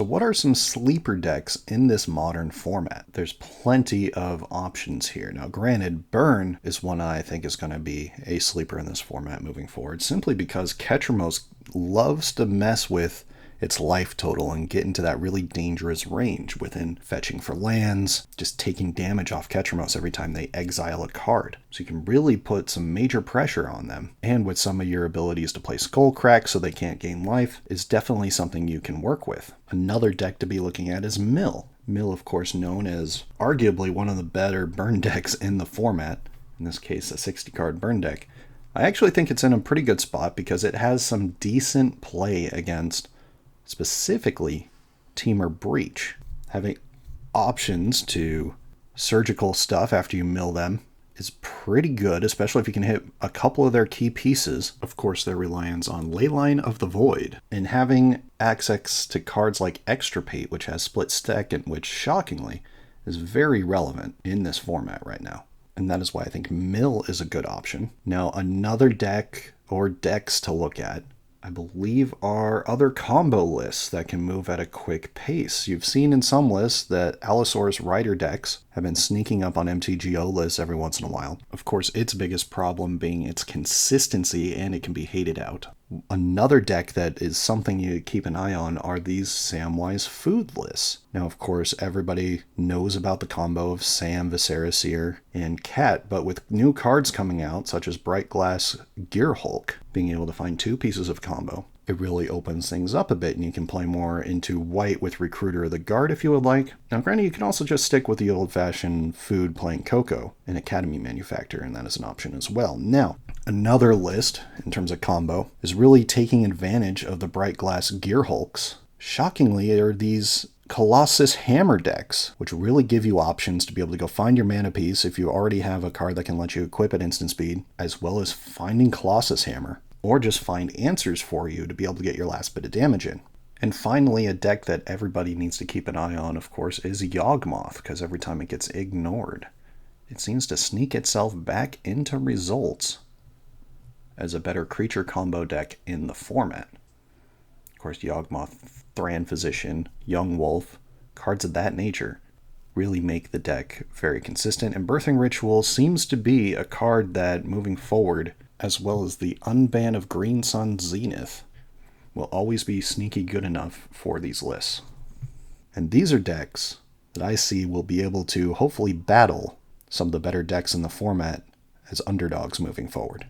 what are some sleeper decks in this modern format? There's plenty of options here. Now, granted, Burn is one I think is going to be a sleeper in this format moving forward, simply because Ketramos loves to mess with its life total and get into that really dangerous range within fetching for lands, just taking damage off Ketramos every time they exile a card. So you can really put some major pressure on them. And with some of your abilities to play Skullcrack so they can't gain life is definitely something you can work with. Another deck to be looking at is Mill. Mill, of course, known as arguably one of the better burn decks in the format. In this case, a 60-card burn deck. I actually think it's in a pretty good spot because it has some decent play against specifically Temur Breach. Having options to surgical stuff after you mill them is pretty good, especially if you can hit a couple of their key pieces. Of course, their reliance on Leyline of the Void, and having access to cards like Extirpate, which has split second, which shockingly is very relevant in this format right now. And that is why I think Mill is a good option. Now, another deck or decks to look at, I believe, are other combo lists that can move at a quick pace. You've seen in some lists that Allosaurus Rider decks have been sneaking up on MTGO lists every once in a while. Of course, its biggest problem being its consistency, and it can be hated out. Another deck that is something you keep an eye on are these Samwise food lists. Now, of course, everybody knows about the combo of Sam, Viscera, and Cat, but with new cards coming out, such as Bright Glass Gearhulk, being able to find two pieces of combo, it really opens things up a bit, and you can play more into white with Recruiter of the Guard if you would like. Now, granted, you can also just stick with the old-fashioned food playing Coco, an Academy Manufacturer, and that is an option as well. Now, another list, in terms of combo, is really taking advantage of the Bright Glass Gearhulks. Shockingly, are these Colossus Hammer decks, which really give you options to be able to go find your mana piece if you already have a card that can let you equip at instant speed, as well as finding Colossus Hammer, or just find answers for you to be able to get your last bit of damage in. And finally, a deck that everybody needs to keep an eye on, of course, is Yawgmoth, because every time it gets ignored, it seems to sneak itself back into results as a better creature combo deck in the format. Of course, Yawgmoth, Thran Physician, Young Wolf, cards of that nature really make the deck very consistent, and Birthing Ritual seems to be a card that, moving forward, as well as the Unban of Green Sun Zenith, will always be sneaky good enough for these lists. And these are decks that I see will be able to hopefully battle some of the better decks in the format as underdogs moving forward.